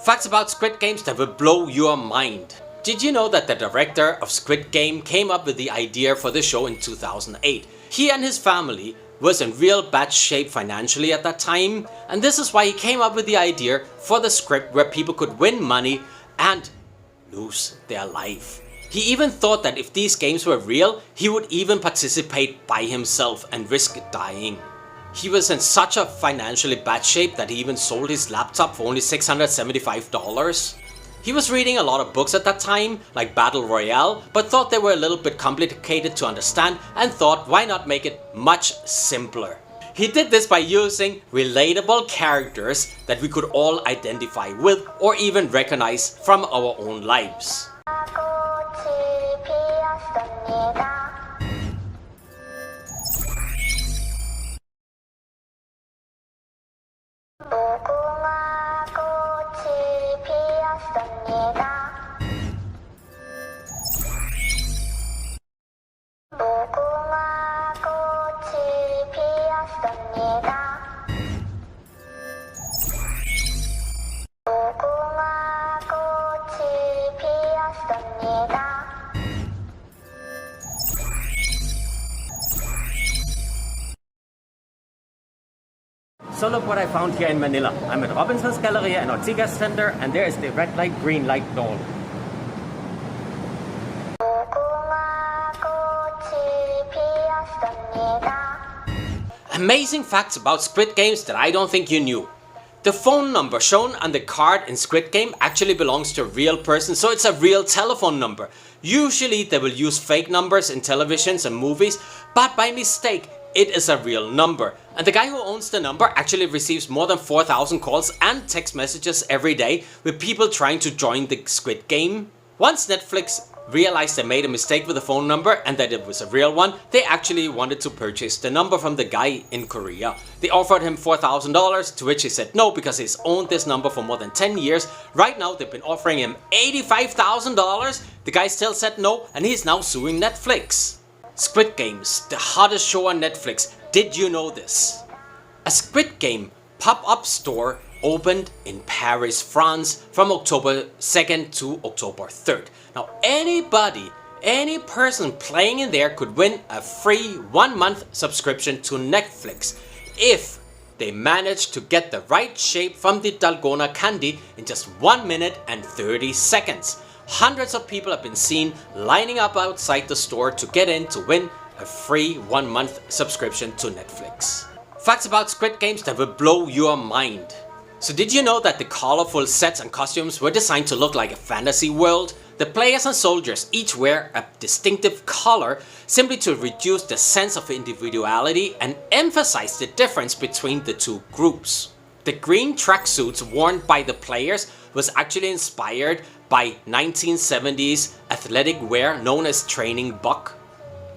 Facts about Squid Games that will blow your mind. Did you know that the director of Squid Game came up with the idea for the show in 2008? He and his family was in real bad shape financially at that time, and this is why he came up with the idea for the script where people could win money and lose their life. He even thought that if these games were real, he would even participate by himself and risk dying. He was in such a financially bad shape that he even sold his laptop for only $675. He was reading a lot of books at that time, like Battle Royale, but thought they were a little bit complicated to understand and thought why not make it much simpler. He did this by using relatable characters that we could all identify with or even recognize from our own lives. So look what I found here in Manila. I'm at Robinson's Galleria and Ortigas Center, and there is the red light, green light doll. Amazing facts about Squid Games that I don't think you knew. The phone number shown on the card in Squid Game actually belongs to a real person, so it's a real telephone number. Usually they will use fake numbers in televisions and movies, but by mistake, it is a real number. And the guy who owns the number actually receives more than 4,000 calls and text messages every day with people trying to join the Squid Game. Once Netflix realized they made a mistake with the phone number and that it was a real one, they actually wanted to purchase the number from the guy in Korea. They offered him $4,000, to which he said no because he's owned this number for more than 10 years. Right now they've been offering him $85,000. The guy still said no, and he's now suing Netflix. Squid Games, the hottest show on Netflix. Did you know this? A Squid Game pop-up store opened in Paris, France from October 2nd to October 3rd. Now any person playing in there could win a free 1-month subscription to Netflix if they managed to get the right shape from the dalgona candy in just 1 minute and 30 seconds. Hundreds of people have been seen lining up outside the store to get in to win a free 1-month subscription to Netflix. Facts about Squid Games that will blow your mind. So did you know that the colorful sets and costumes were designed to look like a fantasy world? The players and soldiers each wear a distinctive color simply to reduce the sense of individuality and emphasize the difference between the two groups. The green tracksuits worn by the players was actually inspired by 1970s athletic wear known as training buck.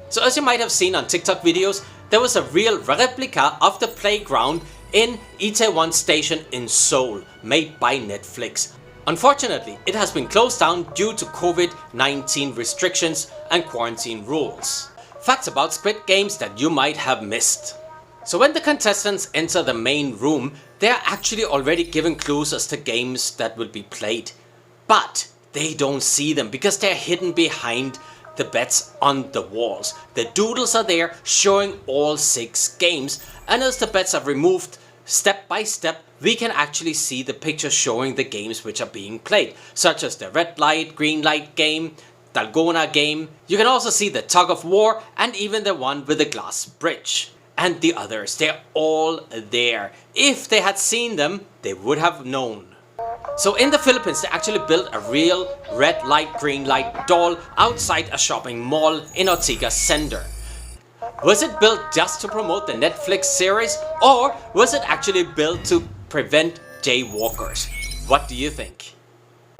So as you might have seen on TikTok videos, there was a real replica of the playground in Itaewon Station in Seoul, made by Netflix. Unfortunately, it has been closed down due to COVID-19 restrictions and quarantine rules. Facts about Squid Games that you might have missed. So when the contestants enter the main room, they are actually already given clues as to games that will be played. But they don't see them because they're hidden behind the bets on the walls. The doodles are there showing all 6 games, and as the bets are removed step by step, we can actually see the pictures showing the games which are being played, such as the red light, green light game, dalgona game. You can also see the tug of war and even the one with the glass bridge. And the others, they're all there. If they had seen them, they would have known. So in the Philippines, they actually built a real red light, green light doll outside a shopping mall in Ortigas Center. Was it built just to promote the Netflix series, or was it actually built to prevent jaywalkers? What do you think?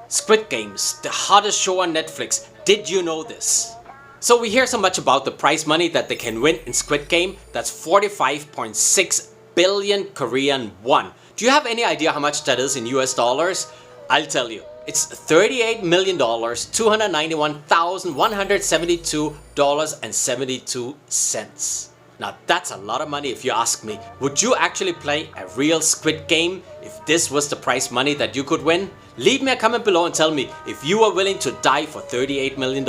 Squid Games, the hottest show on Netflix. Did you know this? So we hear so much about the prize money that they can win in Squid Game. That's 45.6 billion Korean won. Do you have any idea how much that is in US dollars? I'll tell you. It's $38 million, $291,172.72. Now that's a lot of money if you ask me. Would you actually play a real Squid Game If this was the prize money that you could win, leave me a comment below and tell me if you are willing to die for $38 million.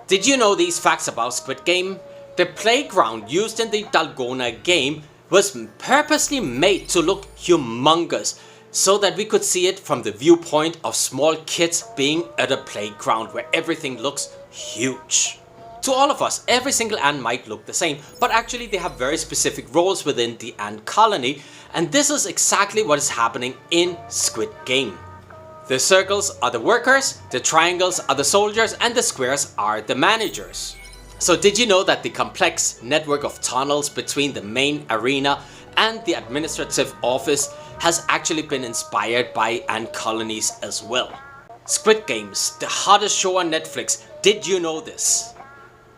Did you know these facts about Squid Game? The playground used in the Dalgona game was purposely made to look humongous so that we could see it from the viewpoint of small kids being at a playground where everything looks huge. To all of us, every single ant might look the same, but actually they have very specific roles within the ant colony, and this is exactly what is happening in Squid Game. The circles are the workers, the triangles are the soldiers, and the squares are the managers. So did you know that the complex network of tunnels between the main arena and the administrative office has actually been inspired by ant colonies as well? Squid Games, the hottest show on Netflix, did you know this?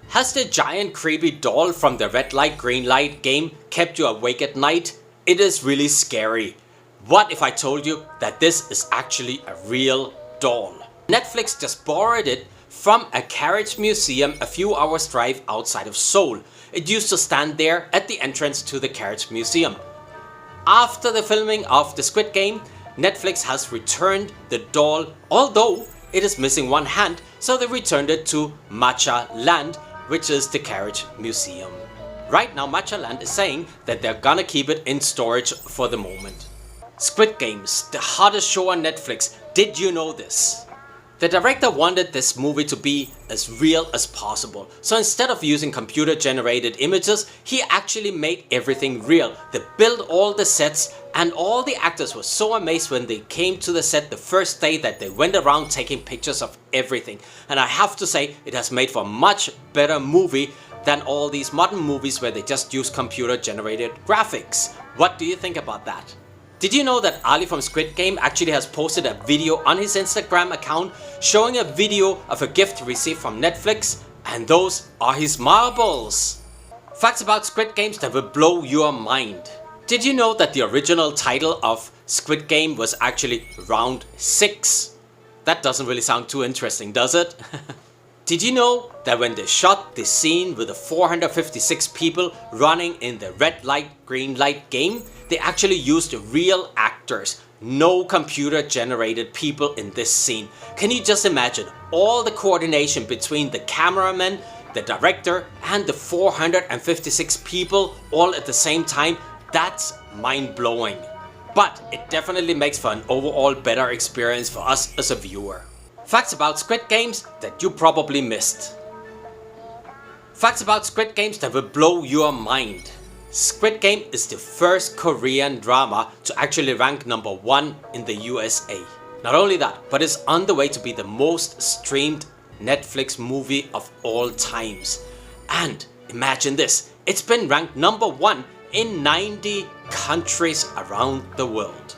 Has the giant creepy doll from the red light green light game kept you awake at night? It is really scary. What if I told you that this is actually a real doll? Netflix just borrowed it from a carriage museum a few hours drive outside of Seoul. It used to stand there at the entrance to the carriage museum. After the filming of the Squid Game, Netflix has returned the doll, although it is missing one hand, so they returned it to Matcha Land, which is the carriage museum. Right now Matcha Land is saying that they're gonna keep it in storage for the moment. Squid Games, the hottest show on Netflix, did you know this? The director wanted this movie to be as real as possible, so instead of using computer generated images, he actually made everything real. They built all the sets, and all the actors were so amazed when they came to the set the first day that they went around taking pictures of everything. And I have to say, it has made for a much better movie than all these modern movies where they just use computer generated graphics. What do you think about that? Did you know that Ali from Squid Game actually has posted a video on his Instagram account showing a video of a gift he received from Netflix, and those are his marbles? Facts about Squid Games that will blow your mind. Did you know that the original title of Squid Game was actually Round 6? That doesn't really sound too interesting, does it? Did you know that when they shot the scene with the 456 people running in the red light, green light game, they actually used real actors, no computer generated people in this scene? Can you just imagine all the coordination between the cameraman, the director, and the 456 people all at the same time? That's mind-blowing. But it definitely makes for an overall better experience for us as a viewer. Facts about Squid Games that you probably missed. Facts about Squid Games that will blow your mind. Squid Game is the first Korean drama to actually rank #1 in the USA. Not only that, but it's on the way to be the most streamed Netflix movie of all times. And imagine this, it's been ranked #1 in 90 countries around the world.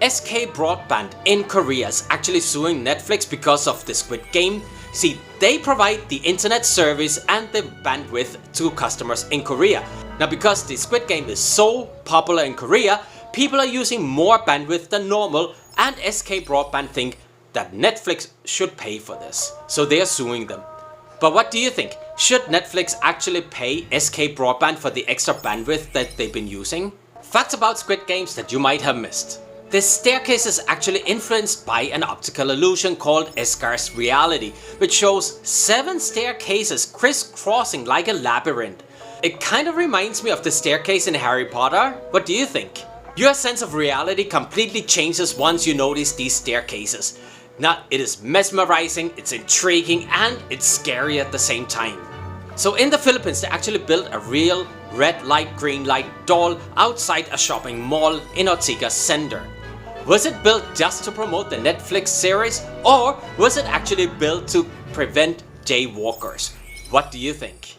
SK Broadband in Korea is actually suing Netflix because of the Squid Game. See, they provide the internet service and the bandwidth to customers in Korea. Now, because the Squid Game is so popular in Korea, people are using more bandwidth than normal, and SK Broadband think that Netflix should pay for this. So they are suing them. But what do you think? Should Netflix actually pay SK Broadband for the extra bandwidth that they've been using? Facts about Squid Games that you might have missed. The staircase is actually influenced by an optical illusion called Escar's reality, which shows 7 staircases crisscrossing like a labyrinth. It kind of reminds me of the staircase in Harry Potter. What do you think? Your sense of reality completely changes once you notice these staircases. Now, it is mesmerizing, it's intriguing, and it's scary at the same time. So in the Philippines, they actually built a real red light, green light doll outside a shopping mall in Ortigas Center. Was it built just to promote the Netflix series, or was it actually built to prevent jaywalkers? What do you think?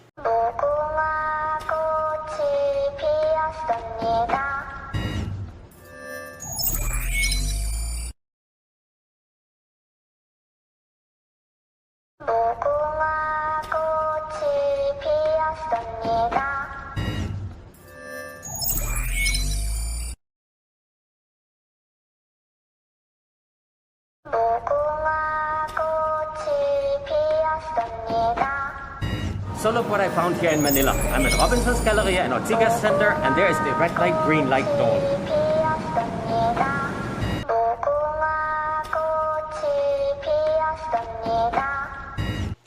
So look what I found here in Manila. I'm at Robinson's Galleria in Ortigas Center, and there is the red light, green light doll.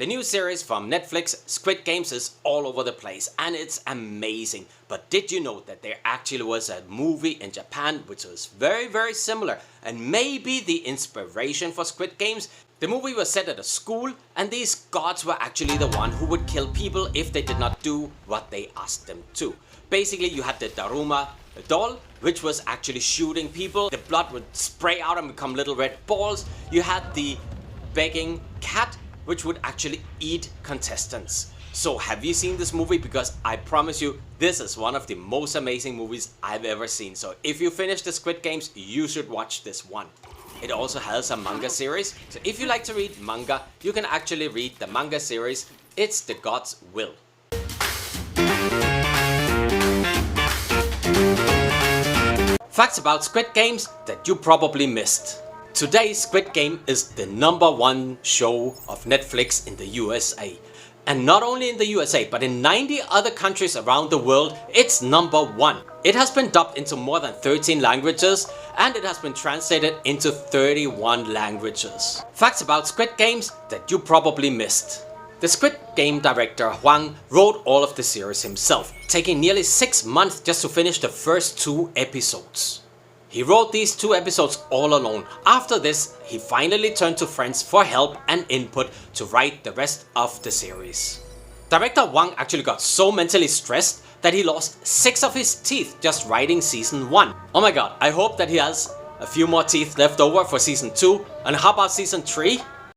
The new series from Netflix, Squid Games, is all over the place and it's amazing. But did you know that there actually was a movie in Japan which was very similar and maybe the inspiration for Squid Games? The movie was set at a school and these gods were actually the one who would kill people if they did not do what they asked them to. Basically you had the Daruma doll, which was actually shooting people. The blood would spray out and become little red balls. You had the begging cat, which would actually eat contestants. So have you seen this movie? Because I promise you, this is one of the most amazing movies I've ever seen. So if you finish the Squid Games, you should watch this one. It also has a manga series. So if you like to read manga, you can actually read the manga series. It's The God's Will. Facts about Squid Games that you probably missed. Today, Squid Game is the #1 show of Netflix in the USA. And not only in the USA, but in 90 other countries around the world, it's #1. It has been dubbed into more than 13 languages and it has been translated into 31 languages. Facts about Squid Games that you probably missed. The Squid Game director Hwang wrote all of the series himself, taking nearly 6 months just to finish the first 2 episodes. He wrote these 2 episodes all alone. After this, he finally turned to friends for help and input to write the rest of the series. Director Hwang actually got so mentally stressed that he lost 6 of his teeth just writing season 1. Oh my god, I hope that he has a few more teeth left over for season 2. And how about season 3?